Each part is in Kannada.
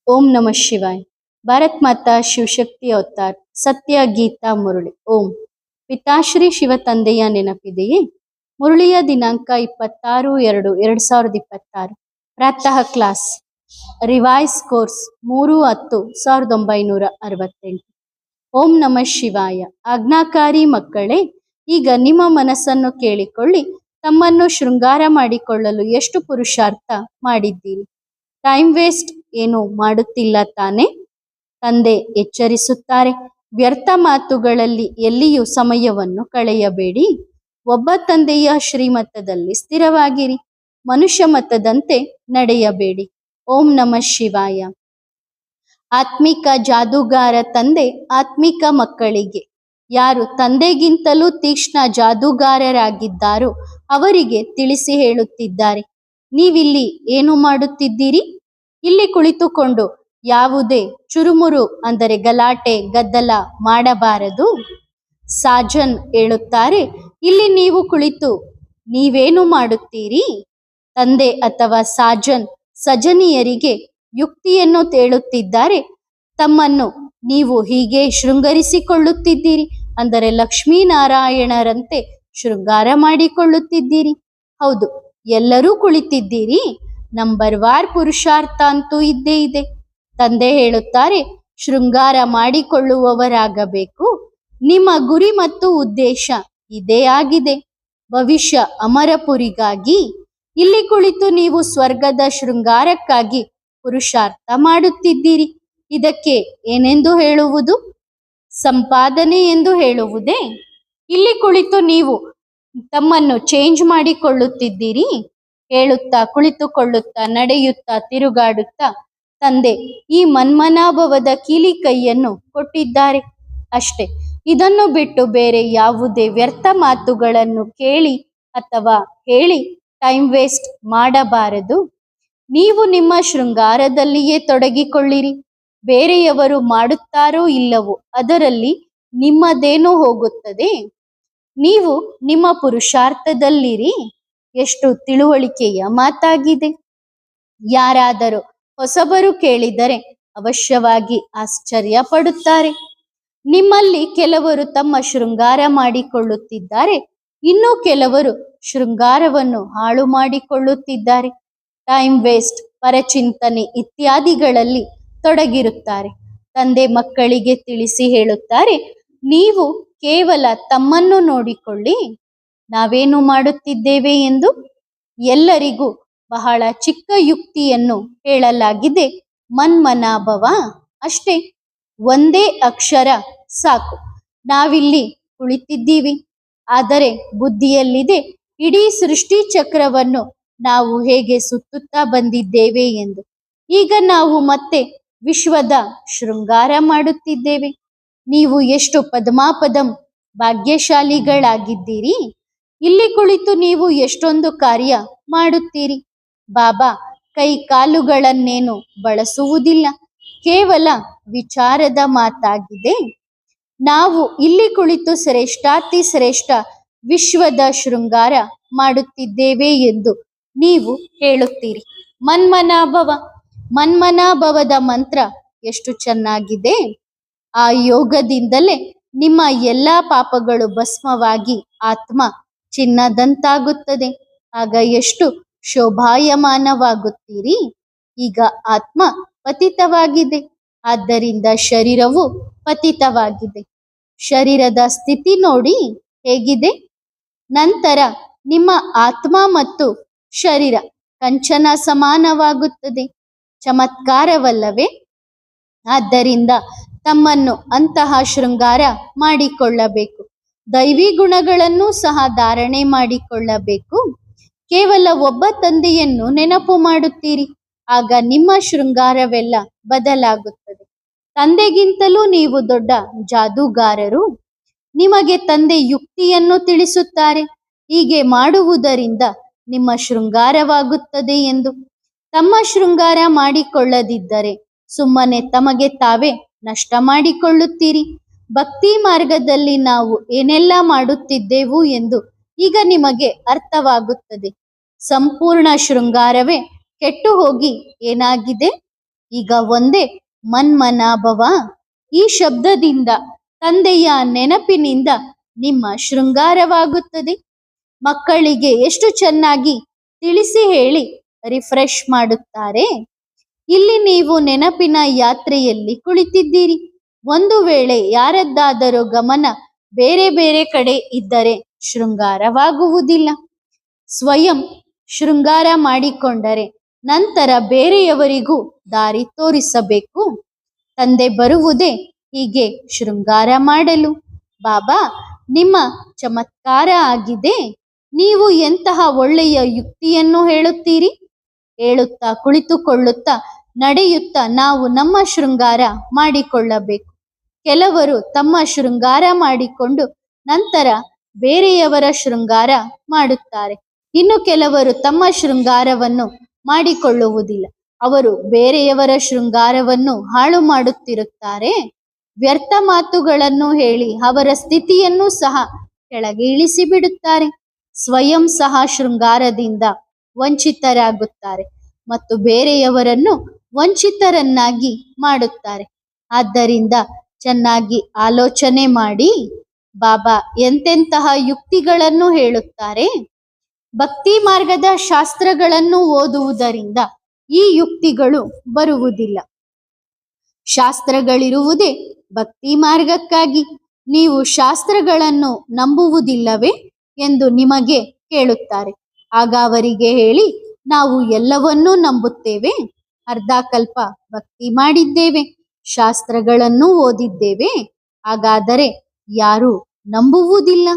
ಓಂ ನಮಃ ಶಿವಾಯ. ಭಾರತ್ ಮಾತಾ ಶಿವಶಕ್ತಿ ಅವತಾರ್ ಸತ್ಯ ಗೀತಾ ಮುರಳಿ. ಓಂ. ಪಿತಾಶ್ರೀ ಶಿವ ತಂದೆಯ ನೆನಪಿದೆಯೇ? ಮುರಳಿಯ ದಿನಾಂಕ 26/2/2026. ಪ್ರಾತಃ ಕ್ಲಾಸ್. Revise course 3/10/1968. ಓಂ ನಮಃ ಶಿವಾಯ. ಆಜ್ಞಾಕಾರಿ ಮಕ್ಕಳೇ, ಈಗ ನಿಮ್ಮ ಮನಸ್ಸನ್ನು ಕೇಳಿಕೊಳ್ಳಿ. ತಮ್ಮನ್ನು ಶೃಂಗಾರ ಮಾಡಿಕೊಳ್ಳಲು ಎಷ್ಟು ಪುರುಷಾರ್ಥ ಮಾಡಿದ್ದೀರಿ? ಟೈಮ್ ವೇಸ್ಟ್ ಏನು ಮಾಡುತ್ತಿಲ್ಲ ತಾನೆ? ತಂದೆ ಎಚ್ಚರಿಸುತ್ತಾರೆ, ವ್ಯರ್ಥ ಮಾತುಗಳಲ್ಲಿ ಎಲ್ಲಿಯೂ ಸಮಯವನ್ನು ಕಳೆಯಬೇಡಿ. ಒಬ್ಬ ತಂದೆಯ ಶ್ರೀಮತದಲ್ಲಿ ಸ್ಥಿರವಾಗಿರಿ. ಮನುಷ್ಯ ಮತದಂತೆ ನಡೆಯಬೇಡಿ. ಓಂ ನಮಃ ಶಿವಾಯ. ಆತ್ಮಿಕ ಜಾದೂಗಾರ ತಂದೆ ಆತ್ಮಿಕ ಮಕ್ಕಳಿಗೆ ಯಾರು ತಂದೆಗಿಂತಲೂ ತೀಕ್ಷ್ಣ ಜಾದೂಗಾರರಾಗಿದ್ದಾರೋ ಅವರಿಗೆ ತಿಳಿಸಿ ಹೇಳುತ್ತಿದ್ದಾರೆ, ನೀವಿಲ್ಲಿ ಏನು ಮಾಡುತ್ತಿದ್ದೀರಿ? ಇಲ್ಲಿ ಕುಳಿತುಕೊಂಡು ಯಾವುದೇ ಚುರುಮುರು ಅಂದರೆ ಗಲಾಟೆ ಗದ್ದಲ ಮಾಡಬಾರದು. ಸಾಜನ್ ಹೇಳುತ್ತಾರೆ, ಇಲ್ಲಿ ನೀವು ಕುಳಿತು ನೀವೇನು ಮಾಡುತ್ತೀರಿ? ತಂದೆ ಅಥವಾ ಸಾಜನ್ ಸಜನಿಯರಿಗೆ ಯುಕ್ತಿಯನ್ನು ತೇಳುತ್ತಿದ್ದಾರೆ. ತಮ್ಮನ್ನು ನೀವು ಹೀಗೆ ಶೃಂಗರಿಸಿಕೊಳ್ಳುತ್ತಿದ್ದೀರಿ ಅಂದರೆ ಲಕ್ಷ್ಮೀನಾರಾಯಣರಂತೆ ಶೃಂಗಾರ ಮಾಡಿಕೊಳ್ಳುತ್ತಿದ್ದೀರಿ. ಹೌದು, ಎಲ್ಲರೂ ಕುಳಿತಿದ್ದೀರಿ. ನಂಬರ್ ವಾರ್ ಪುರುಷಾರ್ಥ ಅಂತೂ ಇದ್ದೇ ಇದೆ. ತಂದೆ ಹೇಳುತ್ತಾರೆ, ಶೃಂಗಾರ ಮಾಡಿಕೊಳ್ಳುವವರಾಗಬೇಕು. ನಿಮ್ಮ ಗುರಿ ಮತ್ತು ಉದ್ದೇಶ ಇದೇ ಆಗಿದೆ. ಭವಿಷ್ಯ ಅಮರಪುರಿಗಾಗಿ ಇಲ್ಲಿ ಕುಳಿತು ನೀವು ಸ್ವರ್ಗದ ಶೃಂಗಾರಕ್ಕಾಗಿ ಪುರುಷಾರ್ಥ ಮಾಡುತ್ತಿದ್ದೀರಿ. ಇದಕ್ಕೆ ಏನೆಂದು ಹೇಳುವುದು? ಸಂಪಾದನೆ ಎಂದು ಹೇಳುವುದೇ? ಇಲ್ಲಿ ಕುಳಿತು ನೀವು ತಮ್ಮನ್ನು ಚೇಂಜ್ ಮಾಡಿಕೊಳ್ಳುತ್ತಿದ್ದೀರಿ. ಹೇಳುತ್ತಾ, ಕುಳಿತುಕೊಳ್ಳುತ್ತಾ, ನಡೆಯುತ್ತಾ, ತಿರುಗಾಡುತ್ತಾ ತಂದೆ ಈ ಮನ್ಮನಾಭವದ ಕೀಲಿ ಕೈಯನ್ನು ಕೊಟ್ಟಿದ್ದಾರೆ ಅಷ್ಟೇ. ಇದನ್ನು ಬಿಟ್ಟು ಬೇರೆ ಯಾವುದೇ ವ್ಯರ್ಥ ಮಾತುಗಳನ್ನು ಕೇಳಿ ಅಥವಾ ಹೇಳಿ ಟೈಮ್ ವೇಸ್ಟ್ ಮಾಡಬಾರದು. ನೀವು ನಿಮ್ಮ ಶೃಂಗಾರದಲ್ಲಿಯೇ ತೊಡಗಿಕೊಳ್ಳಿರಿ. ಬೇರೆಯವರು ಮಾಡುತ್ತಾರೋ ಇಲ್ಲವೋ ಅದರಲ್ಲಿ ನಿಮ್ಮದೇನೋ ಹೋಗುತ್ತದೆ. ನೀವು ನಿಮ್ಮ ಪುರುಷಾರ್ಥದಲ್ಲಿರಿ. ಎಷ್ಟು ತಿಳುವಳಿಕೆಯ ಮಾತಾಗಿದೆ. ಯಾರಾದರೂ ಹೊಸಬರು ಕೇಳಿದರೆ ಅವಶ್ಯವಾಗಿ ಆಶ್ಚರ್ಯ ಪಡುತ್ತಾರೆ. ನಿಮ್ಮಲ್ಲಿ ಕೆಲವರು ತಮ್ಮ ಶೃಂಗಾರ ಮಾಡಿಕೊಳ್ಳುತ್ತಿದ್ದಾರೆ, ಇನ್ನು ಕೆಲವರು ಶೃಂಗಾರವನ್ನು ಹಾಳು ಮಾಡಿಕೊಳ್ಳುತ್ತಿದ್ದಾರೆ. ಟೈಮ್ ವೇಸ್ಟ್, ಪರಚಿಂತನೆ ಇತ್ಯಾದಿಗಳಲ್ಲಿ ತೊಡಗಿರುತ್ತಾರೆ. ತಂದೆ ಮಕ್ಕಳಿಗೆ ತಿಳಿಸಿ ಹೇಳುತ್ತಾರೆ, ನೀವು ಕೇವಲ ತಮ್ಮನ್ನು ನೋಡಿಕೊಳ್ಳಿ, ನಾವೇನು ಮಾಡುತ್ತಿದ್ದೇವೆ ಎಂದು. ಎಲ್ಲರಿಗೂ ಬಹಳ ಚಿಕ್ಕ ಯುಕ್ತಿಯನ್ನು ಹೇಳಲಾಗಿದೆ. ಮನ್ಮನಾಭವ ಅಷ್ಟೇ, ಒಂದೇ ಅಕ್ಷರ ಸಾಕು. ನಾವಿಲ್ಲಿ ಕುಳಿತಿದ್ದೀವಿ, ಆದರೆ ಬುದ್ಧಿಯಲ್ಲಿದೆ ಇಡೀ ಸೃಷ್ಟಿ ಚಕ್ರವನ್ನು ನಾವು ಹೇಗೆ ಸುತ್ತುತ್ತಾ ಬಂದಿದ್ದೇವೆ ಎಂದು. ಈಗ ನಾವು ಮತ್ತೆ ವಿಶ್ವದ ಶೃಂಗಾರ ಮಾಡುತ್ತಿದ್ದೇವೆ. ನೀವು ಎಷ್ಟು ಪದ್ಮಾಪದಂ ಭಾಗ್ಯಶಾಲಿಗಳಾಗಿದ್ದೀರಿ. ಇಲ್ಲಿ ಕುಳಿತು ನೀವು ಎಷ್ಟೊಂದು ಕಾರ್ಯ ಮಾಡುತ್ತೀರಿ. ಬಾಬಾ ಕೈ ಕಾಲುಗಳನ್ನೇನು ಬಳಸುವುದಿಲ್ಲ, ಕೇವಲ ವಿಚಾರದ ಮಾತಾಗಿದೆ. ನಾವು ಇಲ್ಲಿ ಕುಳಿತು ಶ್ರೇಷ್ಠಾತಿ ಶ್ರೇಷ್ಠ ವಿಶ್ವದ ಶೃಂಗಾರ ಮಾಡುತ್ತಿದ್ದೇವೆ ಎಂದು ನೀವು ಹೇಳುತ್ತೀರಿ. ಮನ್ಮನಾಭವ, ಮನ್ಮನಾಭವದ ಮಂತ್ರ ಎಷ್ಟು ಚೆನ್ನಾಗಿದೆ. ಆ ಯೋಗದಿಂದಲೇ ನಿಮ್ಮ ಎಲ್ಲ ಪಾಪಗಳು ಭಸ್ಮವಾಗಿ ಆತ್ಮ ಚಿನ್ನದಂತಾಗುತ್ತದೆ. ಆಗ ಎಷ್ಟು ಶೋಭಾಯಮಾನವಾಗುತ್ತೀರಿ. ಈಗ ಆತ್ಮ ಪತಿತವಾಗಿದೆ, ಆದ್ದರಿಂದ ಶರೀರವು ಪತಿತವಾಗಿದೆ. ಶರೀರದ ಸ್ಥಿತಿ ನೋಡಿ ಹೇಗಿದೆ. ನಂತರ ನಿಮ್ಮ ಆತ್ಮ ಮತ್ತು ಶರೀರ ಕಂಚನ ಸಮಾನವಾಗುತ್ತದೆ. ಚಮತ್ಕಾರವಲ್ಲವೇ? ಆದ್ದರಿಂದ ತಮ್ಮನ್ನು ಅಂತಹ ಶೃಂಗಾರ ಮಾಡಿಕೊಳ್ಳಬೇಕು. ದೈವಿ ಗುಣಗಳನ್ನು ಸಹ ಧಾರಣೆ ಮಾಡಿಕೊಳ್ಳಬೇಕು. ಕೇವಲ ಒಬ್ಬ ತಂದೆಯನ್ನು ನೆನಪು ಮಾಡುತ್ತೀರಿ, ಆಗ ನಿಮ್ಮ ಶೃಂಗಾರವೆಲ್ಲ ಬದಲಾಗುತ್ತದೆ. ತಂದೆಗಿಂತಲೂ ನೀವು ದೊಡ್ಡ ಜಾದೂಗಾರರು. ನಿಮಗೆ ತಂದೆ ಯುಕ್ತಿಯನ್ನು ತಿಳಿಸುತ್ತಾರೆ, ಹೀಗೆ ಮಾಡುವುದರಿಂದ ನಿಮ್ಮ ಶೃಂಗಾರವಾಗುತ್ತದೆ ಎಂದು. ತಮ್ಮ ಶೃಂಗಾರ ಮಾಡಿಕೊಳ್ಳದಿದ್ದರೆ ಸುಮ್ಮನೆ ತಮಗೆ ತಾವೇ ನಷ್ಟ ಮಾಡಿಕೊಳ್ಳುತ್ತೀರಿ. ಭಕ್ತಿ ಮಾರ್ಗದಲ್ಲಿ ನಾವು ಏನೆಲ್ಲ ಮಾಡುತ್ತಿದ್ದೆವು ಎಂದು ಈಗ ನಿಮಗೆ ಅರ್ಥವಾಗುತ್ತದೆ. ಸಂಪೂರ್ಣ ಶೃಂಗಾರವೇ ಕೆಟ್ಟು ಹೋಗಿ ಏನಾಗಿದೆ? ಈಗ ಒಂದೇ ಮನ್ಮನಾಭವ. ಈ ಶಬ್ದದಿಂದ ತಂದೆಯ ನೆನಪಿನಿಂದ ನಿಮ್ಮ ಶೃಂಗಾರವಾಗುತ್ತದೆ. ಮಕ್ಕಳಿಗೆ ಎಷ್ಟು ಚೆನ್ನಾಗಿ ತಿಳಿಸಿ ಹೇಳಿ ರಿಫ್ರೆಶ್ ಮಾಡುತ್ತಾರೆ. ಇಲ್ಲಿ ನೀವು ನೆನಪಿನ ಯಾತ್ರೆಯಲ್ಲಿ ಕುಳಿತಿದ್ದೀರಿ. ಒಂದು ವೇಳೆ ಯಾರದ್ದಾದರೂ ಗಮನ ಬೇರೆ ಬೇರೆ ಕಡೆ ಇದ್ದರೆ ಶೃಂಗಾರವಾಗುವುದಿಲ್ಲ. ಸ್ವಯಂ ಶೃಂಗಾರ ಮಾಡಿಕೊಂಡರೆ ನಂತರ ಬೇರೆಯವರಿಗೂ ದಾರಿ ತೋರಿಸಬೇಕು. ತಂದೆ ಬರುವುದೇ ಹೀಗೆ ಶೃಂಗಾರ ಮಾಡಲು. ಬಾಬಾ, ನಿಮ್ಮ ಚಮತ್ಕಾರ ಆಗಿದೆ. ನೀವು ಎಂತಹ ಒಳ್ಳೆಯ ಯುಕ್ತಿಯನ್ನು ಹೇಳುತ್ತೀರಿ. ಹೇಳುತ್ತಾ ಕುಳಿತುಕೊಳ್ಳುತ್ತಾ ನಡೆಯುತ್ತಾ ನಾವು ನಮ್ಮ ಶೃಂಗಾರ ಮಾಡಿಕೊಳ್ಳಬೇಕು. ಕೆಲವರು ತಮ್ಮ ಶೃಂಗಾರ ಮಾಡಿಕೊಂಡು ನಂತರ ಬೇರೆಯವರ ಶೃಂಗಾರ ಮಾಡುತ್ತಾರೆ. ಇನ್ನು ಕೆಲವರು ತಮ್ಮ ಶೃಂಗಾರವನ್ನು ಮಾಡಿಕೊಳ್ಳುವುದಿಲ್ಲ. ಅವರು ಬೇರೆಯವರ ಶೃಂಗಾರವನ್ನು ಹಾಳು ಮಾಡುತ್ತಿರುತ್ತಾರೆ. ವ್ಯರ್ಥ ಮಾತುಗಳನ್ನು ಹೇಳಿ ಅವರ ಸ್ಥಿತಿಯನ್ನು ಸಹ ಕೆಳಗೆ ಇಳಿಸಿ ಬಿಡುತ್ತಾರೆ. ಸ್ವಯಂ ಸಹ ಶೃಂಗಾರದಿಂದ ವಂಚಿತರಾಗುತ್ತಾರೆ ಮತ್ತು ಬೇರೆಯವರನ್ನು ವಂಚಿತರನ್ನಾಗಿ ಮಾಡುತ್ತಾರೆ. ಆದ್ದರಿಂದ ಚೆನ್ನಾಗಿ ಆಲೋಚನೆ ಮಾಡಿ. ಬಾಬಾ ಎಂತೆಂತಹ ಯುಕ್ತಿಗಳನ್ನು ಹೇಳುತ್ತಾರೆ. ಭಕ್ತಿ ಮಾರ್ಗದ ಶಾಸ್ತ್ರಗಳನ್ನು ಓದುವುದರಿಂದ ಈ ಯುಕ್ತಿಗಳು ಬರುವುದಿಲ್ಲ. ಶಾಸ್ತ್ರಗಳಿರುವುದೇ ಭಕ್ತಿ ಮಾರ್ಗಕ್ಕಾಗಿ. ನೀವು ಶಾಸ್ತ್ರಗಳನ್ನು ನಂಬುವುದಿಲ್ಲವೇ ಎಂದು ನಿಮಗೆ ಕೇಳುತ್ತಾರೆ. ಆಗ ಅವರಿಗೆ ಹೇಳಿ, ನಾವು ಎಲ್ಲವನ್ನೂ ನಂಬುತ್ತೇವೆ. ಅರ್ಧ ಕಲ್ಪ ಭಕ್ತಿ ಮಾಡಿದ್ದೇವೆ, ಶಾಸ್ತ್ರಗಳನ್ನು ಓದಿದ್ದೇವೆ. ಹಾಗಾದರೆ ಯಾರು ನಂಬುವುದಿಲ್ಲ.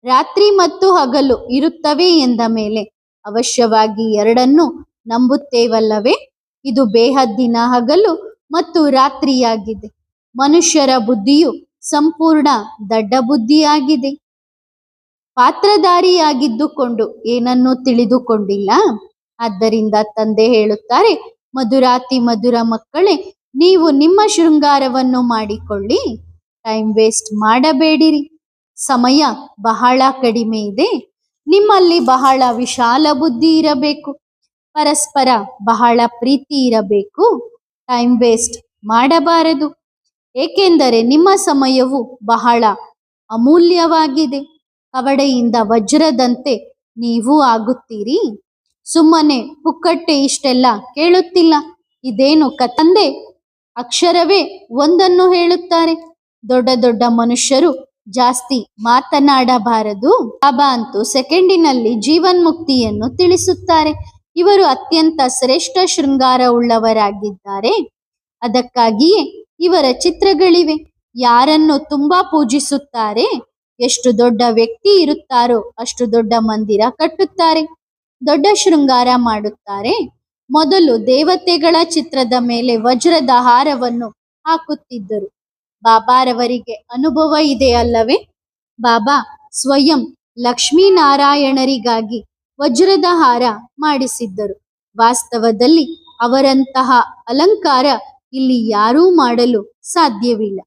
ರಾತ್ರಿ ಮತ್ತು ಹಗಲು ಇರುತ್ತವೆ ಎಂದ ಮೇಲೆ ಅವಶ್ಯವಾಗಿ ಎರಡನ್ನೂ ನಂಬುತ್ತೇವಲ್ಲವೇ. ಇದು ಬೇಹದ್ದಿನ ಹಗಲು ಮತ್ತು ರಾತ್ರಿಯಾಗಿದೆ. ಮನುಷ್ಯರ ಬುದ್ಧಿಯು ಸಂಪೂರ್ಣ ದಡ್ಡ ಬುದ್ಧಿಯಾಗಿದೆ. ಪಾತ್ರಧಾರಿಯಾಗಿದ್ದುಕೊಂಡು ಏನನ್ನೂ ತಿಳಿದುಕೊಂಡಿಲ್ಲ. ಆದ್ದರಿಂದ ತಂದೆ ಹೇಳುತ್ತಾರೆ, ಮಧುರಾತಿ ಮಧುರ ಮಕ್ಕಳೇ, ನೀವು ನಿಮ್ಮ ಶೃಂಗಾರವನ್ನು ಮಾಡಿಕೊಳ್ಳಿ. ಟೈಮ್ ವೇಸ್ಟ್ ಮಾಡಬೇಡಿರಿ. ಸಮಯ ಬಹಳ ಕಡಿಮೆ ಇದೆ. ನಿಮ್ಮಲ್ಲಿ ಬಹಳ ವಿಶಾಲ ಬುದ್ಧಿ ಇರಬೇಕು. ಪರಸ್ಪರ ಬಹಳ ಪ್ರೀತಿ ಇರಬೇಕು. ಟೈಮ್ ವೇಸ್ಟ್ ಮಾಡಬಾರದು. ಏಕೆಂದರೆ ನಿಮ್ಮ ಸಮಯವು ಬಹಳ ಅಮೂಲ್ಯವಾಗಿದೆ. ಕವಡೆಯಿಂದ ವಜ್ರದಂತೆ ನೀವು ಆಗುತ್ತೀರಿ. ಸುಮ್ಮನೆ ಪುಕ್ಕಟ್ಟೆ ಇಷ್ಟೆಲ್ಲ ಕೇಳುತ್ತಿಲ್ಲ. ಇದೇನು ತಂದೆ ಅಕ್ಷರವೇ ಒಂದನ್ನು ಹೇಳುತ್ತಾರೆ. ದೊಡ್ಡ ದೊಡ್ಡ ಮನುಷ್ಯರು ಜಾಸ್ತಿ ಮಾತನಾಡಬಾರದು. ಬಾಬಾ ಅಂತೂ ಸೆಕೆಂಡಿನಲ್ಲಿ ಜೀವನ್ಮುಕ್ತಿಯನ್ನು ತಿಳಿಸುತ್ತಾರೆ. ಇವರು ಅತ್ಯಂತ ಶ್ರೇಷ್ಠ ಶೃಂಗಾರ ಉಳ್ಳವರಾಗಿದ್ದಾರೆ. ಅದಕ್ಕಾಗಿಯೇ ಇವರ ಚಿತ್ರಗಳಿವೆ. ಯಾರನ್ನು ತುಂಬಾ ಪೂಜಿಸುತ್ತಾರೆ, ಎಷ್ಟು ದೊಡ್ಡ ವ್ಯಕ್ತಿ ಇರುತ್ತಾರೋ ಅಷ್ಟು ದೊಡ್ಡ ಮಂದಿರ ಕಟ್ಟುತ್ತಾರೆ, ದೊಡ್ಡ ಶೃಂಗಾರ ಮಾಡುತ್ತಾರೆ. ಮೊದಲು ದೇವತೆಗಳ ಚಿತ್ರದ ಮೇಲೆ ವಜ್ರದ ಹಾರವನ್ನು ಹಾಕುತ್ತಿದ್ದರು. ಬಾಬಾರವರಿಗೆ ಅನುಭವ ಇದೆ ಅಲ್ಲವೇ. ಬಾಬಾ ಸ್ವಯಂ ಲಕ್ಷ್ಮೀನಾರಾಯಣರಿಗಾಗಿ ವಜ್ರದ ಹಾರ ಮಾಡಿಸಿದ್ದರು. ವಾಸ್ತವದಲ್ಲಿ ಅವರಂತಹ ಅಲಂಕಾರ ಇಲ್ಲಿ ಯಾರೂ ಮಾಡಲು ಸಾಧ್ಯವಿಲ್ಲ.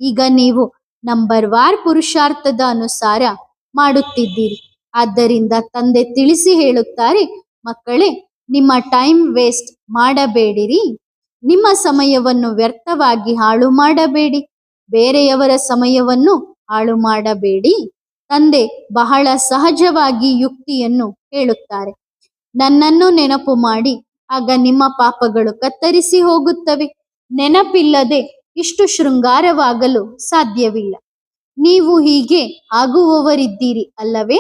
ಈಗ ನೀವು ನಂಬರ್ ವಾರ್ ಪುರುಷಾರ್ಥದ ಅನುಸಾರ ಮಾಡುತ್ತಿದ್ದೀರಿ. ಆದ್ದರಿಂದ ತಂದೆ ತಿಳಿಸಿ ಹೇಳುತ್ತಾರೆ, ಮಕ್ಕಳೇ, ನಿಮ್ಮ ಟೈಮ್ ವೇಸ್ಟ್ ಮಾಡಬೇಡಿರಿ. ನಿಮ್ಮ ಸಮಯವನ್ನು ವ್ಯರ್ಥವಾಗಿ ಹಾಳು ಮಾಡಬೇಡಿ. ಬೇರೆಯವರ ಸಮಯವನ್ನು ಹಾಳು ಮಾಡಬೇಡಿ. ತಂದೆ ಬಹಳ ಸಹಜವಾಗಿ ಯುಕ್ತಿಯನ್ನು ಹೇಳುತ್ತಾರೆ. ನನ್ನನ್ನು ನೆನಪು ಮಾಡಿ, ಆಗ ನಿಮ್ಮ ಪಾಪಗಳು ಕತ್ತರಿಸಿ ಹೋಗುತ್ತವೆ. ನೆನಪಿಲ್ಲದೆ ಇಷ್ಟು ಶೃಂಗಾರವಾಗಲು ಸಾಧ್ಯವಿಲ್ಲ. ನೀವು ಹೀಗೆ ಆಗುವವರಿದ್ದೀರಿ ಅಲ್ಲವೇ.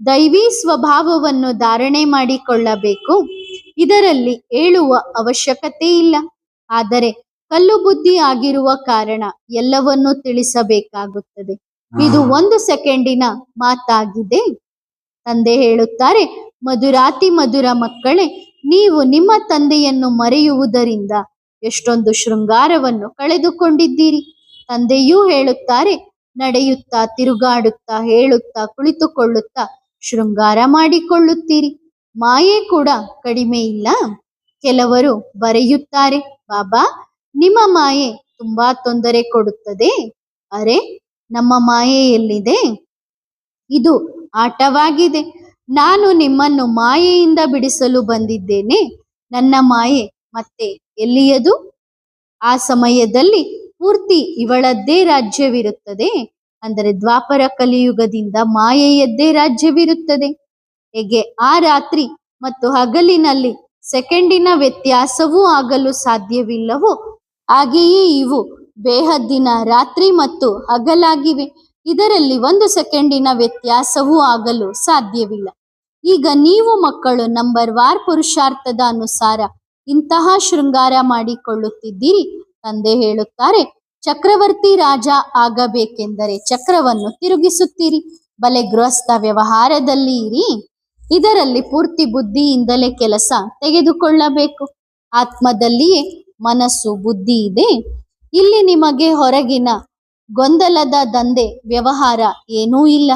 ದೈವಿ ಸ್ವಭಾವವನ್ನು ಧಾರಣೆ ಮಾಡಿಕೊಳ್ಳಬೇಕು. ಇದರಲ್ಲಿ ಹೇಳುವ ಅವಶ್ಯಕತೆ ಇಲ್ಲ. ಆದರೆ ಕಲ್ಲು ಬುದ್ಧಿ ಆಗಿರುವ ಕಾರಣ ಎಲ್ಲವನ್ನೂ ತಿಳಿಸಬೇಕಾಗುತ್ತದೆ. ಇದು 1 ಸೆಕೆಂಡಿನ ಮಾತಾಗಿದೆ. ತಂದೆ ಹೇಳುತ್ತಾರೆ, ಮಧುರಾತಿ ಮಧುರ ಮಕ್ಕಳೇ, ನೀವು ನಿಮ್ಮ ತಂದೆಯನ್ನು ಮರೆಯುವುದರಿಂದ ಎಷ್ಟೊಂದು ಶೃಂಗಾರವನ್ನು ಕಳೆದುಕೊಂಡಿದ್ದೀರಿ. ತಂದೆಯೂ ಹೇಳುತ್ತಾರೆ, ನಡೆಯುತ್ತಾ ತಿರುಗಾಡುತ್ತಾ ಹೇಳುತ್ತಾ ಕುಳಿತುಕೊಳ್ಳುತ್ತಾ ಶೃಂಗಾರ ಮಾಡಿಕೊಳ್ಳುತ್ತೀರಿ. ಮಾಯೆ ಕೂಡ ಕಡಿಮೆ ಇಲ್ಲ. ಕೆಲವರು ಬರೆಯುತ್ತಾರೆ, ಬಾಬಾ, ನಿಮ್ಮ ಮಾಯೆ ತುಂಬಾ ತೊಂದರೆ ಕೊಡುತ್ತದೆ. ಅರೆ, ನಮ್ಮ ಮಾಯೆ ಎಲ್ಲಿದೆ? ಇದು ಆಟವಾಗಿದೆ. ನಾನು ನಿಮ್ಮನ್ನು ಮಾಯೆಯಿಂದ ಬಿಡಿಸಲು ಬಂದಿದ್ದೇನೆ. ನನ್ನ ಮಾಯೆ ಮತ್ತೆ ಎಲ್ಲಿಯದು? ಆ ಸಮಯದಲ್ಲಿ ಪೂರ್ತಿ ಇವಳದ್ದೇ ರಾಜ್ಯವಿರುತ್ತದೆ. ಅಂದರೆ ದ್ವಾಪರ ಕಲಿಯುಗದಿಂದ ಮಾಯೆಯದ್ದೇ ರಾಜ್ಯವಿರುತ್ತದೆ. ಹೇಗೆ ಆ ರಾತ್ರಿ ಮತ್ತು ಹಗಲಿನಲ್ಲಿ ಸೆಕೆಂಡಿನ ವ್ಯತ್ಯಾಸವೂ ಆಗಲು ಸಾಧ್ಯವಿಲ್ಲವೋ ಹಾಗೆಯೇ ಇವು ಬೇಹದ್ದಿನ ರಾತ್ರಿ ಮತ್ತು ಹಗಲಾಗಿವೆ. ಇದರಲ್ಲಿ 1 ಸೆಕೆಂಡಿನ ವ್ಯತ್ಯಾಸವೂ ಆಗಲು ಸಾಧ್ಯವಿಲ್ಲ. ಈಗ ನೀವು ಮಕ್ಕಳು ನಂಬರ್ ವಾರ್ ಪುರುಷಾರ್ಥದ ಅನುಸಾರ ಇಂತಹ ಶೃಂಗಾರ ಮಾಡಿಕೊಳ್ಳುತ್ತಿದ್ದೀರಿ. ತಂದೆ ಹೇಳುತ್ತಾರೆ, ಚಕ್ರವರ್ತಿ ರಾಜ ಆಗಬೇಕೆಂದರೆ ಚಕ್ರವನ್ನು ತಿರುಗಿಸುತ್ತೀರಿ. ಬಲೆ ಗೃಹಸ್ಥ ವ್ಯವಹಾರದಲ್ಲಿ ಇರಿ. ಇದರಲ್ಲಿ ಪೂರ್ತಿ ಬುದ್ಧಿಯಿಂದಲೇ ಕೆಲಸ ತೆಗೆದುಕೊಳ್ಳಬೇಕು. ಆತ್ಮದಲ್ಲಿಯೇ ಮನಸ್ಸು ಬುದ್ಧಿ ಇದೆ. ಇಲ್ಲಿ ನಿಮಗೆ ಹೊರಗಿನ ಗೊಂದಲದ ದಂಧೆ ವ್ಯವಹಾರ ಏನೂ ಇಲ್ಲ.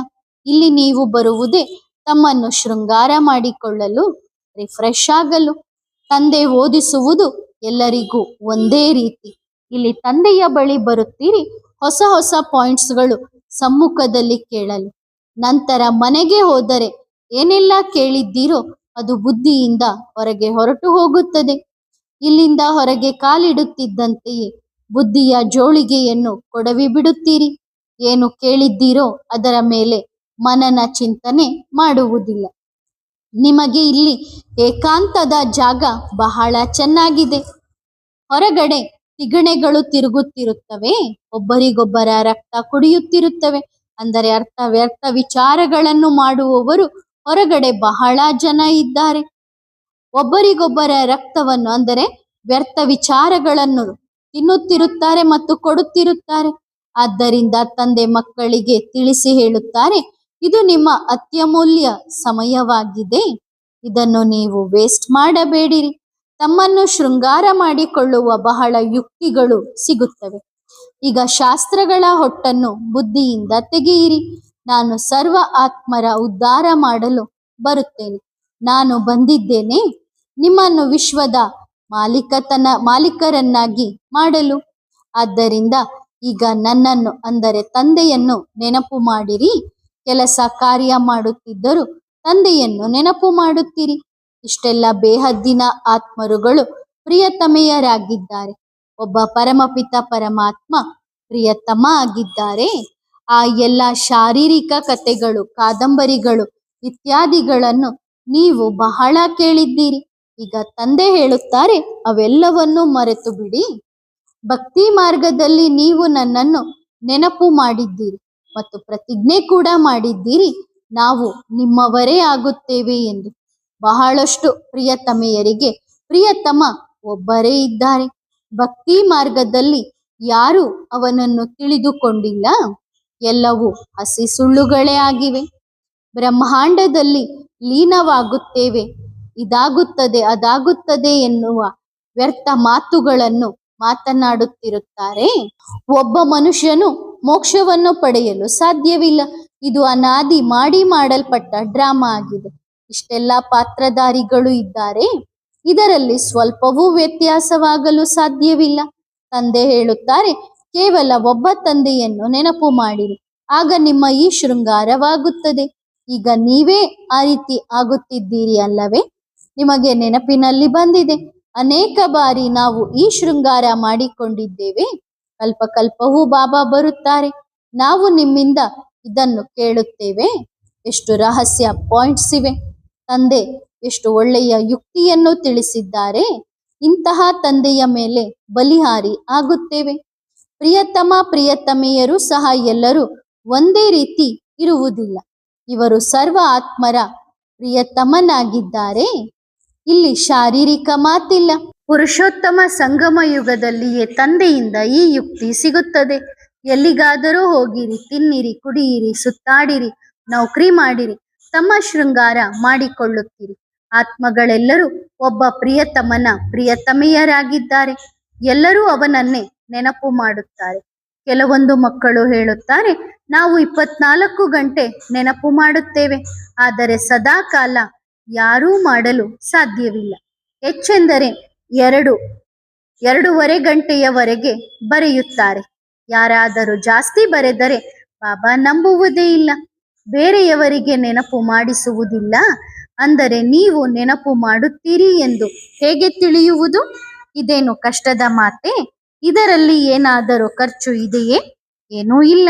ಇಲ್ಲಿ ನೀವು ಬರುವುದೇ ತಮ್ಮನ್ನು ಶೃಂಗಾರ ಮಾಡಿಕೊಳ್ಳಲು, ರಿಫ್ರೆಶ್ ಆಗಲು. ತಂದೆ ಓದಿಸುವುದು ಎಲ್ಲರಿಗೂ ಒಂದೇ ರೀತಿ. ಇಲ್ಲಿ ತಂದೆಯ ಬಳಿ ಬರುತ್ತೀರಿ ಹೊಸ ಹೊಸ ಪಾಯಿಂಟ್ಸ್ಗಳು ಸಮ್ಮುಖದಲ್ಲಿ ಕೇಳಲು. ನಂತರ ಮನೆಗೆ ಹೋದರೆ ಏನೆಲ್ಲ ಕೇಳಿದ್ದೀರೋ ಅದು ಬುದ್ಧಿಯಿಂದ ಹೊರಗೆ ಹೊರಟು ಹೋಗುತ್ತದೆ. ಇಲ್ಲಿಂದ ಹೊರಗೆ ಕಾಲಿಡುತ್ತಿದ್ದಂತೆಯೇ ಬುದ್ಧಿಯ ಜೋಳಿಗೆಯನ್ನು ಕೊಡವಿ ಬಿಡುತ್ತೀರಿ. ಏನು ಕೇಳಿದ್ದೀರೋ ಅದರ ಮೇಲೆ ಮನನ ಚಿಂತನೆ ಮಾಡುವುದಿಲ್ಲ. ನಿಮಗೆ ಇಲ್ಲಿ ಏಕಾಂತದ ಜಾಗ ಬಹಳ ಚೆನ್ನಾಗಿದೆ. ಹೊರಗಡೆ ತಿಗಣೆಗಳು ತಿರುಗುತ್ತಿರುತ್ತವೆ, ಒಬ್ಬರಿಗೊಬ್ಬರ ರಕ್ತ ಕುಡಿಯುತ್ತಿರುತ್ತವೆ. ಅಂದರೆ ವ್ಯರ್ಥ ವಿಚಾರಗಳನ್ನು ಮಾಡುವವರು ಹೊರಗಡೆ ಬಹಳ ಜನ ಇದ್ದಾರೆ. ಒಬ್ಬರಿಗೊಬ್ಬರ ರಕ್ತವನ್ನು ಅಂದರೆ ವ್ಯರ್ಥ ವಿಚಾರಗಳನ್ನು ತಿನ್ನುತ್ತಿರುತ್ತಾರೆ ಮತ್ತು ಕೊಡುತ್ತಿರುತ್ತಾರೆ. ಆದ್ದರಿಂದ ತಂದೆ ಮಕ್ಕಳಿಗೆ ತಿಳಿಸಿ ಹೇಳುತ್ತಾರೆ, ಇದು ನಿಮ್ಮ ಅತ್ಯಮೂಲ್ಯ ಸಮಯವಾಗಿದೆ. ಇದನ್ನು ನೀವು ವೇಸ್ಟ್ ಮಾಡಬೇಡಿರಿ. ತಮ್ಮನ್ನು ಶೃಂಗಾರ ಮಾಡಿಕೊಳ್ಳುವ ಬಹಳ ಯುಕ್ತಿಗಳು ಸಿಗುತ್ತವೆ. ಈಗ ಶಾಸ್ತ್ರಗಳ ಹೊಟ್ಟನ್ನು ಬುದ್ಧಿಯಿಂದ ತೆಗೆಯಿರಿ. ನಾನು ಸರ್ವ ಆತ್ಮರ ಉದ್ಧಾರ ಮಾಡಲು ಬರುತ್ತೇನೆ. ನಾನು ಬಂದಿದ್ದೇನೆ ನಿಮ್ಮನ್ನು ವಿಶ್ವದ ಮಾಲೀಕರನ್ನಾಗಿ ಮಾಡಲು. ಆದ್ದರಿಂದ ಈಗ ನನ್ನನ್ನು ಅಂದರೆ ತಂದೆಯನ್ನು ನೆನಪು ಮಾಡಿರಿ. ಕೆಲಸ ಕಾರ್ಯ ಮಾಡುತ್ತಿದ್ದರೂ ತಂದೆಯನ್ನು ನೆನಪು ಮಾಡುತ್ತೀರಿ. ಇಷ್ಟೆಲ್ಲ ಬೇಹದ್ದಿನ ಆತ್ಮರುಗಳು ಪ್ರಿಯತಮೆಯರಾಗಿದ್ದಾರೆ. ಒಬ್ಬ ಪರಮಪಿತ ಪರಮಾತ್ಮ ಪ್ರಿಯತಮ ಆಗಿದ್ದಾರೆ. ಆ ಎಲ್ಲ ಶಾರೀರಿಕ ಕಥೆಗಳು, ಕಾದಂಬರಿಗಳು ಇತ್ಯಾದಿಗಳನ್ನು ನೀವು ಬಹಳ ಕೇಳಿದ್ದೀರಿ. ಈಗ ತಂದೆ ಹೇಳುತ್ತಾರೆ, ಅವೆಲ್ಲವನ್ನು ಮರೆತು ಬಿಡಿ. ಭಕ್ತಿ ಮಾರ್ಗದಲ್ಲಿ ನೀವು ನನ್ನನ್ನು ನೆನಪು ಮಾಡಿದ್ದೀರಿ ಮತ್ತು ಪ್ರತಿಜ್ಞೆ ಕೂಡ ಮಾಡಿದ್ದೀರಿ, ನಾವು ನಿಮ್ಮವರೇ ಆಗುತ್ತೇವೆ ಎಂದು. ಬಹಳಷ್ಟು ಪ್ರಿಯತಮೆಯರಿಗೆ ಪ್ರಿಯತಮ ಒಬ್ಬರೇ ಇದ್ದಾರೆ. ಭಕ್ತಿ ಮಾರ್ಗದಲ್ಲಿ ಯಾರು ಅವನನ್ನು ತಿಳಿದುಕೊಂಡಿಲ್ಲ. ಎಲ್ಲವೂ ಹಸಿ ಸುಳ್ಳುಗಳೇ ಆಗಿವೆ. ಬ್ರಹ್ಮಾಂಡದಲ್ಲಿ ಲೀನವಾಗುತ್ತೇವೆ, ಇದಾಗುತ್ತದೆ ಅದಾಗುತ್ತದೆ ಎನ್ನುವ ವ್ಯರ್ಥ ಮಾತುಗಳನ್ನು ಮಾತನಾಡುತ್ತಿರುತ್ತಾರೆ. ಒಬ್ಬ ಮನುಷ್ಯನು ಮೋಕ್ಷವನ್ನು ಪಡೆಯಲು ಸಾಧ್ಯವಿಲ್ಲ. ಇದು ಅನಾದಿ ಮಾಡಲ್ಪಟ್ಟ ಡ್ರಾಮಾ ಆಗಿದೆ. ಇಷ್ಟೆಲ್ಲ ಪಾತ್ರಧಾರಿಗಳು ಇದ್ದಾರೆ. ಇದರಲ್ಲಿ ಸ್ವಲ್ಪವೂ ವ್ಯತ್ಯಾಸವಾಗಲು ಸಾಧ್ಯವಿಲ್ಲ. ತಂದೆ ಹೇಳುತ್ತಾರೆ, ಕೇವಲ ಒಬ್ಬ ತಂದೆಯನ್ನು ನೆನಪು ಮಾಡಿರಿ, ಆಗ ನಿಮ್ಮ ಈ ಶೃಂಗಾರವಾಗುತ್ತದೆ. ಈಗ ನೀವೇ ಆ ರೀತಿ ಆಗುತ್ತಿದ್ದೀರಿ ಅಲ್ಲವೇ? ನಿಮಗೆ ನೆನಪಿನಲ್ಲಿ ಬಂದಿದೆ, ಅನೇಕ ಬಾರಿ ನಾವು ಈ ಶೃಂಗಾರ ಮಾಡಿಕೊಂಡಿದ್ದೇವೆ. ಕಲ್ಪವೂ ಬಾಬಾ ಬರುತ್ತಾರೆ, ನಾವು ನಿಮ್ಮಿಂದ ಇದನ್ನು ಕೇಳುತ್ತೇವೆ. ಎಷ್ಟು ರಹಸ್ಯ ಪಾಯಿಂಟ್ಸ್ ಇವೆ. ತಂದೆ ಎಷ್ಟು ಒಳ್ಳೆಯ ಯುಕ್ತಿಯನ್ನು ತಿಳಿಸಿದ್ದಾರೆ. ಇಂತಹ ತಂದೆಯ ಮೇಲೆ ಬಲಿಹಾರಿ ಆಗುತ್ತೇವೆ. ಪ್ರಿಯತಮೆಯರು ಸಹ ಎಲ್ಲರೂ ಒಂದೇ ರೀತಿ ಇರುವುದಿಲ್ಲ. ಇವರು ಸರ್ವ ಆತ್ಮರ ಪ್ರಿಯತಮನಾಗಿದ್ದಾರೆ. ಇಲ್ಲಿ ಶಾರೀರಿಕ ಮಾತಿಲ್ಲ. ಪುರುಷೋತ್ತಮ ಸಂಗಮ ಯುಗದಲ್ಲಿಯೇ ತಂದೆಯಿಂದ ಈ ಯುಕ್ತಿ ಸಿಗುತ್ತದೆ. ಎಲ್ಲಿಗಾದರೂ ಹೋಗಿರಿ, ತಿನ್ನಿರಿ, ಕುಡಿಯಿರಿ, ಸುತ್ತಾಡಿರಿ, ನೌಕರಿ ಮಾಡಿರಿ, ತಮ್ಮ ಶೃಂಗಾರ ಮಾಡಿಕೊಳ್ಳುತ್ತೀರಿ. ಆತ್ಮಗಳೆಲ್ಲರೂ ಒಬ್ಬ ಪ್ರಿಯತಮನ ಪ್ರಿಯತಮೆಯರಾಗಿದ್ದಾರೆ. ಎಲ್ಲರೂ ಅವನನ್ನೇ ನೆನಪು ಮಾಡುತ್ತಾರೆ. ಕೆಲವೊಂದು ಮಕ್ಕಳು ಹೇಳುತ್ತಾರೆ, ನಾವು 24 ಗಂಟೆ ನೆನಪು ಮಾಡುತ್ತೇವೆ, ಆದರೆ ಸದಾ ಕಾಲ ಯಾರೂ ಮಾಡಲು ಸಾಧ್ಯವಿಲ್ಲ. ಹೆಚ್ಚೆಂದರೆ 2-2.5 ಗಂಟೆಯವರೆಗೆ ಬರೆಯುತ್ತಾರೆ. ಯಾರಾದರೂ ಜಾಸ್ತಿ ಬರೆದರೆ ಬಾಬಾ ನಂಬುವುದೇ ಇಲ್ಲ. ಬೇರೆಯವರಿಗೆ ನೆನಪು ಮಾಡಿಸುವುದಿಲ್ಲ. ಅಂದರೆ ನೀವು ನೆನಪು ಮಾಡುತ್ತೀರಿ ಎಂದು ಹೇಗೆ ತಿಳಿಯುವುದು? ಇದೇನು ಕಷ್ಟದ ಮಾತೆ? ಇದರಲ್ಲಿ ಏನಾದರೂ ಖರ್ಚು ಇದೆಯೇ? ಏನೂ ಇಲ್ಲ.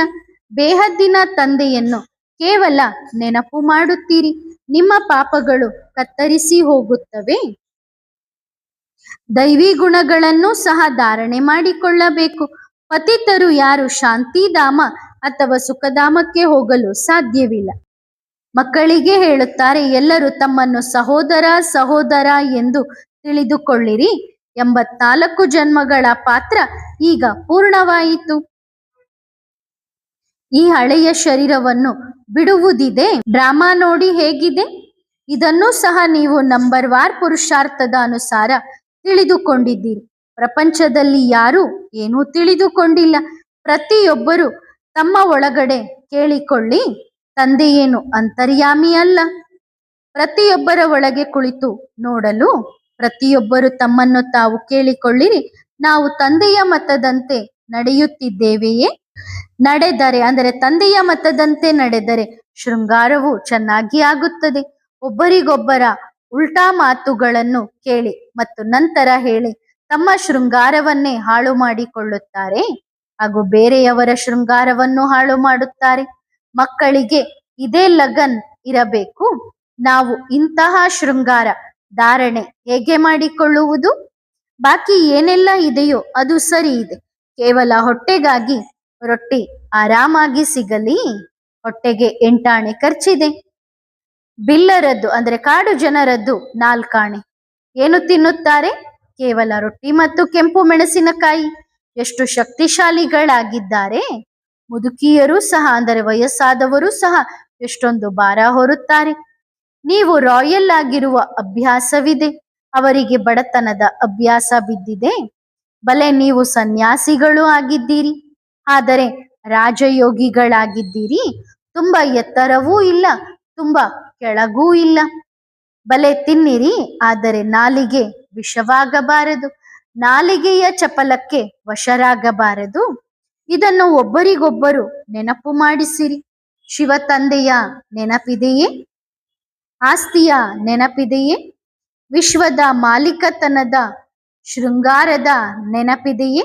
ಬೇಹದ್ದಿನ ತಂದೆಯನ್ನು ಕೇವಲ ನೆನಪು ಮಾಡುತ್ತೀರಿ. ನಿಮ್ಮ ಪಾಪಗಳು ಕತ್ತರಿಸಿ ಹೋಗುತ್ತವೆ. ದೈವಿ ಗುಣಗಳನ್ನು ಸಹ ಧಾರಣೆ ಮಾಡಿಕೊಳ್ಳಬೇಕು. ಪತಿತರು ಯಾರು ಶಾಂತಿಧಾಮ ಅಥವಾ ಸುಖಧಾಮಕ್ಕೆ ಹೋಗಲು ಸಾಧ್ಯವಿಲ್ಲ. ಮಕ್ಕಳಿಗೆ ಹೇಳುತ್ತಾರೆ, ಎಲ್ಲರೂ ತಮ್ಮನ್ನು ಸಹೋದರ ಸಹೋದರ ಎಂದು ತಿಳಿದುಕೊಳ್ಳಿರಿ. 84 ಜನ್ಮಗಳ ಪಾತ್ರ ಈಗ ಪೂರ್ಣವಾಯಿತು. ಈ ಹಳೆಯ ಶರೀರವನ್ನು ಬಿಡುವುದಿದೆ. ಡ್ರಾಮಾ ನೋಡಿ ಹೇಗಿದೆ. ಇದನ್ನು ಸಹ ನೀವು ನಂಬರ್ ವಾರ್ ಪುರುಷಾರ್ಥದ ಅನುಸಾರ ತಿಳಿದುಕೊಂಡಿದ್ದೀರಿ. ಪ್ರಪಂಚದಲ್ಲಿ ಯಾರೂ ಏನೂ ತಿಳಿದುಕೊಂಡಿಲ್ಲ. ಪ್ರತಿಯೊಬ್ಬರು ತಮ್ಮ ಒಳಗಡೆ ಕೇಳಿಕೊಳ್ಳಿ, ತಂದೆಯೇನು ಅಂತರ್ಯಾಮಿ ಅಲ್ಲ. ಪ್ರತಿಯೊಬ್ಬರ ಒಳಗೆ ಕುಳಿತು ನೋಡಲು ಪ್ರತಿಯೊಬ್ಬರು ತಮ್ಮನ್ನು ತಾವು ಕೇಳಿಕೊಳ್ಳಿರಿ, ನಾವು ತಂದೆಯ ಮತದಂತೆ ನಡೆಯುತ್ತಿದ್ದೇವೆಯೇ? ನಡೆದರೆ ಅಂದರೆ ತಂದೆಯ ಮತದಂತೆ ನಡೆದರೆ ಶೃಂಗಾರವು ಚೆನ್ನಾಗಿ ಆಗುತ್ತದೆ. ಒಬ್ಬರಿಗೊಬ್ಬರ ಉಲ್ಟಾ ಮಾತುಗಳನ್ನು ಕೇಳಿ ಮತ್ತು ನಂತರ ಹೇಳಿ ತಮ್ಮ ಶೃಂಗಾರವನ್ನೇ ಹಾಳು ಮಾಡಿಕೊಳ್ಳುತ್ತಾರೆ ಹಾಗೂ ಬೇರೆಯವರ ಶೃಂಗಾರವನ್ನು ಹಾಳು ಮಾಡುತ್ತಾರೆ. ಮಕ್ಕಳಿಗೆ ಇದೇ ಲಗನ್ ಇರಬೇಕು. ನಾವು ಇಂತಹ ಶೃಂಗಾರ ಧಾರಣೆ ಹೇಗೆ ಮಾಡಿಕೊಳ್ಳುವುದು? ಬಾಕಿ ಏನೆಲ್ಲ ಇದೆಯೋ ಅದು ಸರಿ ಇದೆ. ಕೇವಲ ಹೊಟ್ಟೆಗಾಗಿ ರೊಟ್ಟಿ ಆರಾಮಾಗಿ ಸಿಗಲಿ. ಹೊಟ್ಟೆಗೆ 8 ಆಣೆ ಖರ್ಚಿದೆ. ಬಿಲ್ಲರದ್ದು ಅಂದ್ರೆ ಕಾಡು ಜನರದ್ದು 4 ಆಣೆ. ಏನು ತಿನ್ನುತ್ತಾರೆ? ಕೇವಲ ರೊಟ್ಟಿ ಮತ್ತು ಕೆಂಪು ಮೆಣಸಿನಕಾಯಿ. ಎಷ್ಟು ಶಕ್ತಿಶಾಲಿಗಳಾಗಿದ್ದಾರೆ. ಮುದುಕಿಯರು ಸಹ ಅಂದರೆ ವಯಸ್ಸಾದವರು ಸಹ ಎಷ್ಟೊಂದು ಭಾರ ಹೊರುತ್ತಾರೆ. ನೀವು ರಾಯಲ್ ಆಗಿರುವ ಅಭ್ಯಾಸವಿದೆ, ಅವರಿಗೆ ಬಡತನದ ಅಭ್ಯಾಸ ಬಿದ್ದಿದೆ. ಬಲೆ ನೀವು ಸನ್ಯಾಸಿಗಳು ಆಗಿದ್ದೀರಿ, ಆದರೆ ರಾಜಯೋಗಿಗಳಾಗಿದ್ದೀರಿ. ತುಂಬಾ ಎತ್ತರವೂ ಇಲ್ಲ, ತುಂಬಾ ಕೆಳಗೂ ಇಲ್ಲ. ಬಲೆ ತಿನ್ನಿರಿ, ಆದರೆ ನಾಲಿಗೆ ವಿಷವಾಗಬಾರದು. ನಾಲಿಗೆಯ ಚಪಲಕ್ಕೆ ವಶರಾಗಬಾರದು. ಇದನ್ನು ಒಬ್ಬರಿಗೊಬ್ಬರು ನೆನಪು ಮಾಡಿಸಿರಿ. ಶಿವ ತಂದೆಯ ನೆನಪಿದೆಯೇ? ಆಸ್ತಿಯ ನೆನಪಿದೆಯೇ? ವಿಶ್ವದ ಮಾಲೀಕತನದ ಶೃಂಗಾರದ ನೆನಪಿದೆಯೇ?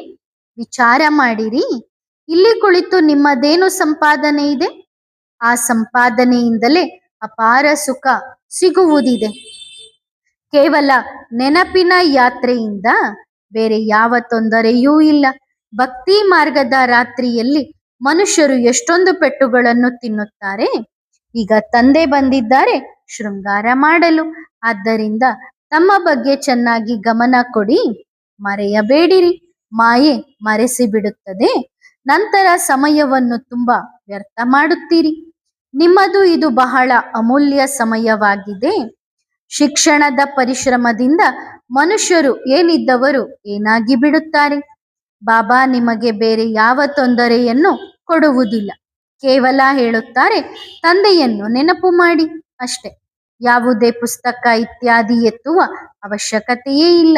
ವಿಚಾರ ಮಾಡಿರಿ. ಇಲ್ಲಿ ಕುಳಿತು ನಿಮ್ಮದೇನು ಸಂಪಾದನೆ ಇದೆ? ಆ ಸಂಪಾದನೆಯಿಂದಲೇ ಅಪಾರ ಸುಖ ಸಿಗುವುದಿದೆ. ಕೇವಲ ನೆನಪಿನ ಯಾತ್ರೆಯಿಂದ ಬೇರೆ ಯಾವ ತೊಂದರೆಯೂ ಇಲ್ಲ. ಭಕ್ತಿ ಮಾರ್ಗದ ರಾತ್ರಿಯಲ್ಲಿ ಮನುಷ್ಯರು ಎಷ್ಟೊಂದು ಪೆಟ್ಟುಗಳನ್ನು ತಿನ್ನುತ್ತಾರೆ. ಈಗ ತಂದೆ ಬಂದಿದ್ದಾರೆ ಶೃಂಗಾರ ಮಾಡಲು. ಆದ್ದರಿಂದ ತಮ್ಮ ಬಗ್ಗೆ ಚೆನ್ನಾಗಿ ಗಮನ ಕೊಡಿ, ಮರೆಯಬೇಡಿರಿ. ಮಾಯೆ ಮರೆಸಿ ಬಿಡುತ್ತದೆ. ನಂತರ ಸಮಯವನ್ನು ತುಂಬಾ ವ್ಯರ್ಥ ಮಾಡುತ್ತೀರಿ. ನಿಮ್ಮದು ಇದು ಬಹಳ ಅಮೂಲ್ಯ ಸಮಯವಾಗಿದೆ. ಶಿಕ್ಷಣದ ಪರಿಶ್ರಮದಿಂದ ಮನುಷ್ಯರು ಏನಿದ್ದವರು ಏನಾಗಿ ಬಿಡುತ್ತಾರೆ. ಬಾಬಾ ನಿಮಗೆ ಬೇರೆ ಯಾವ ತೊಂದರೆಯನ್ನು ಕೊಡುವುದಿಲ್ಲ. ಕೇವಲ ಹೇಳುತ್ತಾರೆ, ತಂದೆಯನ್ನು ನೆನಪು ಮಾಡಿ ಅಷ್ಟೆ. ಯಾವುದೇ ಪುಸ್ತಕ ಇತ್ಯಾದಿ ಎತ್ತುವ ಅವಶ್ಯಕತೆಯೇ ಇಲ್ಲ.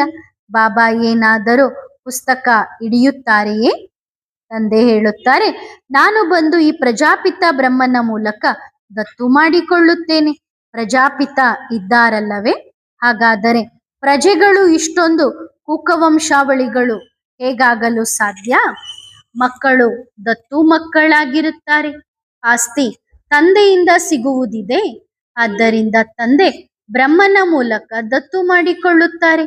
ಬಾಬಾ ಏನಾದರೂ ಪುಸ್ತಕ ಹಿಡಿಯುತ್ತಾರೆಯೇ? ತಂದೆ ಹೇಳುತ್ತಾರೆ, ನಾನು ಬಂದು ಈ ಪ್ರಜಾಪಿತ ಬ್ರಹ್ಮನ ಮೂಲಕ ದತ್ತು ಮಾಡಿಕೊಳ್ಳುತ್ತೇನೆ. ಪ್ರಜಾಪಿತ ಇದ್ದಾರಲ್ಲವೇ? ಹಾಗಾದರೆ ಪ್ರಜೆಗಳು ಇಷ್ಟೊಂದು ಕುಕವಂಶಾವಳಿಗಳು ಹೇಗಾಗಲು ಸಾಧ್ಯ? ಮಕ್ಕಳು ದತ್ತು ಮಕ್ಕಳಾಗಿರುತ್ತಾರೆ. ಆಸ್ತಿ ತಂದೆಯಿಂದ ಸಿಗುವುದಿದೆ. ಆದ್ದರಿಂದ ತಂದೆ ಬ್ರಹ್ಮನ ಮೂಲಕ ದತ್ತು ಮಾಡಿಕೊಳ್ಳುತ್ತಾರೆ.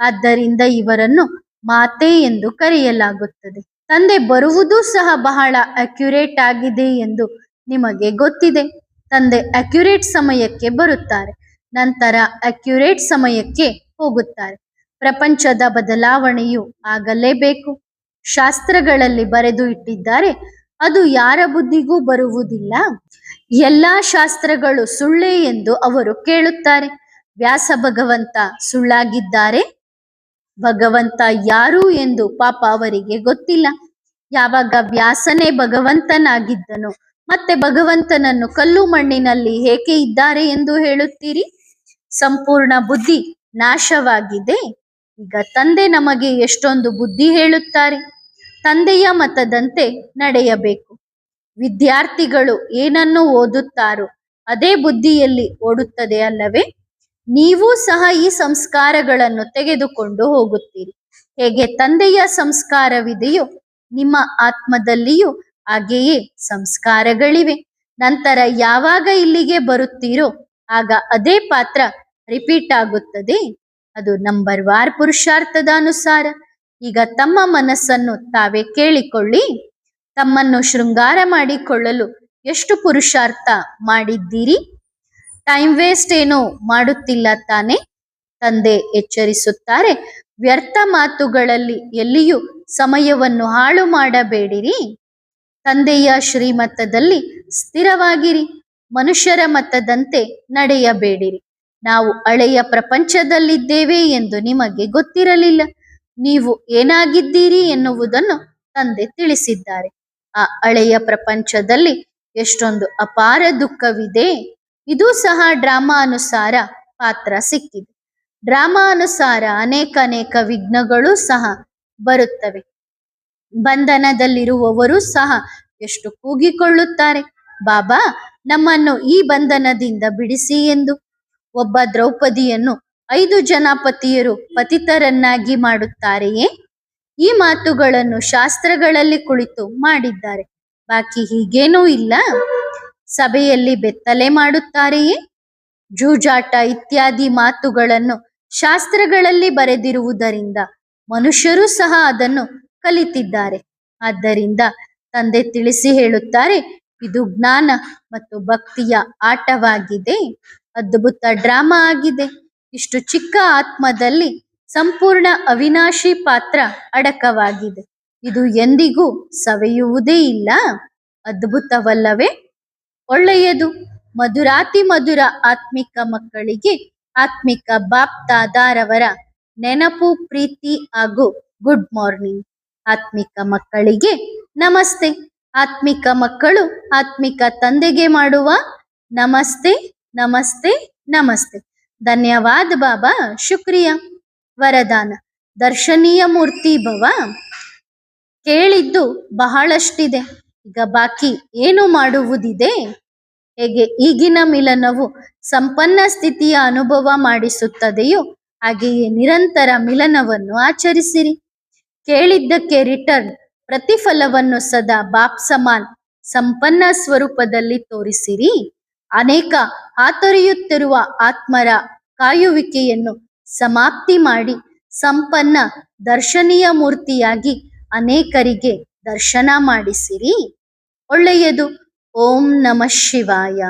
ಆದ್ದರಿಂದ ಇವರನ್ನು ಮಾತೆ ಎಂದು ಕರೆಯಲಾಗುತ್ತದೆ. ತಂದೆ ಬರುವುದು ಸಹ ಬಹಳ ಅಕ್ಯುರೇಟ್ ಆಗಿದೆ ಎಂದು ನಿಮಗೆ ಗೊತ್ತಿದೆ. ತಂದೆ ಅಕ್ಯುರೇಟ್ ಸಮಯಕ್ಕೆ ಬರುತ್ತಾರೆ, ನಂತರ ಅಕ್ಯುರೇಟ್ ಸಮಯಕ್ಕೆ ಹೋಗುತ್ತಾರೆ. ಪ್ರಪಂಚದ ಬದಲಾವಣೆಯು ಆಗಲೇಬೇಕು. ಶಾಸ್ತ್ರಗಳಲ್ಲಿ ಬರೆದು ಇಟ್ಟಿದ್ದಾರೆ, ಅದು ಯಾರ ಬುದ್ಧಿಗೂ ಬರುವುದಿಲ್ಲ. ಎಲ್ಲಾ ಶಾಸ್ತ್ರಗಳು ಸುಳ್ಳೇ ಎಂದು ಅವರು ಕೇಳುತ್ತಾರೆ. ವ್ಯಾಸ ಭಗವಂತ ಸುಳ್ಳಾಗಿದ್ದಾರೆ? ಭಗವಂತ ಯಾರು ಎಂದು ಪಾಪ ಅವರಿಗೆ ಗೊತ್ತಿಲ್ಲ. ಯಾವಾಗ ವ್ಯಾಸನೇ ಭಗವಂತನಾಗಿದ್ದನು, ಮತ್ತೆ ಭಗವಂತನನ್ನು ಕಲ್ಲು ಮಣ್ಣಿನಲ್ಲಿ ಏಕೆ ಇದ್ದಾರೆ ಎಂದು ಹೇಳುತ್ತೀರಿ? ಸಂಪೂರ್ಣ ಬುದ್ಧಿ ನಾಶವಾಗಿದೆ. ಈಗ ತಂದೆ ನಮಗೆ ಎಷ್ಟೊಂದು ಬುದ್ಧಿ ಹೇಳುತ್ತಾರೆ. ತಂದೆಯ ಮತದಂತೆ ನಡೆಯಬೇಕು. ವಿದ್ಯಾರ್ಥಿಗಳು ಏನನ್ನು ಓದುತ್ತಾರೋ, ಅದೇ ಬುದ್ಧಿಯಲ್ಲಿ ಓಡುತ್ತದೆ ಅಲ್ಲವೇ? ನೀವು ಸಹ ಈ ಸಂಸ್ಕಾರಗಳನ್ನು ತೆಗೆದುಕೊಂಡು ಹೋಗುತ್ತೀರಿ. ಹೇಗೆ ತಂದೆಯ ಸಂಸ್ಕಾರವಿದೆಯೋ ನಿಮ್ಮ ಆತ್ಮದಲ್ಲಿಯೂ ಹಾಗೆಯೇ ಸಂಸ್ಕಾರಗಳಿವೆ. ನಂತರ ಯಾವಾಗ ಇಲ್ಲಿಗೆ ಬರುತ್ತೀರೋ ಆಗ ಅದೇ ಪಾತ್ರ ರಿಪೀಟ್ ಆಗುತ್ತದೆ. ಅದು ನಂಬರ್ ವಾರ್ ಪುರುಷಾರ್ಥದ ಅನುಸಾರ. ಈಗ ತಮ್ಮ ಮನಸ್ಸನ್ನು ತಾವೇ ಕೇಳಿಕೊಳ್ಳಿ. ತಮ್ಮನ್ನು ಶೃಂಗಾರ ಮಾಡಿಕೊಳ್ಳಲು ಎಷ್ಟು ಪುರುಷಾರ್ಥ ಮಾಡಿದ್ದೀರಿ? ಟೈಮ್ ವೇಸ್ಟ್ ಏನೋ ಮಾಡುತ್ತಿಲ್ಲ ತಾನೆ? ತಂದೆ ಎಚ್ಚರಿಸುತ್ತಾರೆ, ವ್ಯರ್ಥ ಮಾತುಗಳಲ್ಲಿ ಎಲ್ಲಿಯೂ ಸಮಯವನ್ನು ಹಾಳು ಮಾಡಬೇಡಿರಿ. ತಂದೆಯ ಶ್ರೀಮತದಲ್ಲಿ ಸ್ಥಿರವಾಗಿರಿ. ಮನುಷ್ಯರ ಮತದಂತೆ ನಡೆಯಬೇಡಿರಿ. ನಾವು ಹಳೆಯ ಪ್ರಪಂಚದಲ್ಲಿದ್ದೇವೆ ಎಂದು ನಿಮಗೆ ಗೊತ್ತಿರಲಿಲ್ಲ. ನೀವು ಏನಾಗಿದ್ದೀರಿ ಎನ್ನುವುದನ್ನು ತಂದೆ ತಿಳಿಸಿದ್ದಾರೆ. ಆ ಹಳೆಯ ಪ್ರಪಂಚದಲ್ಲಿ ಎಷ್ಟೊಂದು ಅಪಾರ ದುಃಖವಿದೆ. ಇದು ಸಹ ಡ್ರಾಮಾ ಅನುಸಾರ ಪಾತ್ರ ಸಿಕ್ಕಿದೆ. ಡ್ರಾಮಾ ಅನುಸಾರ ಅನೇಕ ವಿಘ್ನಗಳು ಸಹ ಬರುತ್ತವೆ. ಬಂಧನದಲ್ಲಿರುವವರು ಸಹ ಎಷ್ಟು ಕೂಗಿಕೊಳ್ಳುತ್ತಾರೆ, ಬಾಬಾ ನಮ್ಮನ್ನು ಈ ಬಂಧನದಿಂದ ಬಿಡಿಸಿ ಎಂದು. ಒಬ್ಬ ದ್ರೌಪದಿಯನ್ನು 5 ಜನ ಪತಿಯರು ಪತಿತರನ್ನಾಗಿ ಮಾಡುತ್ತಾರೆಯೇ? ಈ ಮಾತುಗಳನ್ನು ಶಾಸ್ತ್ರಗಳಲ್ಲಿ ಕುಳಿತು ಮಾಡಿದ್ದಾರೆ. ಬಾಕಿ ಹೀಗೇನೂ ಇಲ್ಲ. ಸಭೆಯಲ್ಲಿ ಬೆತ್ತಲೆ ಮಾಡುತ್ತಾರೆಯೇ? ಜೂಜಾಟ ಇತ್ಯಾದಿ ಮಾತುಗಳನ್ನು ಶಾಸ್ತ್ರಗಳಲ್ಲಿ ಬರೆದಿರುವುದರಿಂದ ಮನುಷ್ಯರು ಸಹ ಅದನ್ನು ಕಲಿತಿದ್ದಾರೆ. ಆದ್ದರಿಂದ ತಂದೆ ತಿಳಿಸಿ ಹೇಳುತ್ತಾರೆ, ಇದು ಜ್ಞಾನ ಮತ್ತು ಭಕ್ತಿಯ ಆಟವಾಗಿದೆ. ಅದ್ಭುತ ಡ್ರಾಮಾ ಆಗಿದೆ. ಇಷ್ಟು ಚಿಕ್ಕ ಆತ್ಮದಲ್ಲಿ ಸಂಪೂರ್ಣ ಅವಿನಾಶಿ ಪಾತ್ರ ಅಡಕವಾಗಿದೆ. ಇದು ಎಂದಿಗೂ ಸವೆಯುವುದೇ ಇಲ್ಲ. ಅದ್ಭುತವಲ್ಲವೇ? ಒಳ್ಳೆಯದು. ಮಧುರಾತಿ ಮಧುರ ಆತ್ಮಿಕ ಮಕ್ಕಳಿಗೆ ಆತ್ಮಿಕ ಬಾಪ್ ದಾದಾರವರ ನೆನಪು, ಪ್ರೀತಿ ಹಾಗೂ ಗುಡ್ ಮಾರ್ನಿಂಗ್. ಆತ್ಮಿಕ ಮಕ್ಕಳಿಗೆ ನಮಸ್ತೆ. ಆತ್ಮಿಕ ಮಕ್ಕಳು ಆತ್ಮಿಕ ತಂದೆಗೆ ಮಾಡುವ ನಮಸ್ತೆ ನಮಸ್ತೆ ನಮಸ್ತೆ. ಧನ್ಯವಾದ ಬಾಬಾ, ಶುಕ್ರಿಯಾ. ವರದಾನ: ದರ್ಶನೀಯ ಮೂರ್ತಿ ಭವ. ಕೇಳಿದ್ದು ಬಹಳಷ್ಟಿದೆ, ಈಗ ಬಾಕಿ ಏನು ಮಾಡುವುದಿದೆ? ಹೇಗೆ ಈಗಿನ ಮಿಲನವು ಸಂಪನ್ನ ಸ್ಥಿತಿಯ ಅನುಭವ ಮಾಡಿಸುತ್ತದೆಯೋ ಹಾಗೆಯೇ ನಿರಂತರ ಮಿಲನವನ್ನು ಆಚರಿಸಿರಿ. ಕೇಳಿದ್ದಕ್ಕೆ ರಿಟರ್ನ್ ಪ್ರತಿಫಲವನ್ನು ಸದಾ ಬಾಪ್ ಸಮಾನ್ ಸಂಪನ್ನ ಸ್ವರೂಪದಲ್ಲಿ ತೋರಿಸಿರಿ. ಅನೇಕ ಹಾತೊರೆಯುತ್ತಿರುವ ಆತ್ಮರ ಕಾಯುವಿಕೆಯನ್ನು ಸಮಾಪ್ತಿ ಮಾಡಿ ಸಂಪನ್ನ ದರ್ಶನೀಯ ಮೂರ್ತಿಯಾಗಿ ಅನೇಕರಿಗೆ ದರ್ಶನ ಮಾಡಿಸಿರಿ. ಒಳ್ಳೆಯದು. ಓಂ ನಮಃ ಶಿವಾಯ.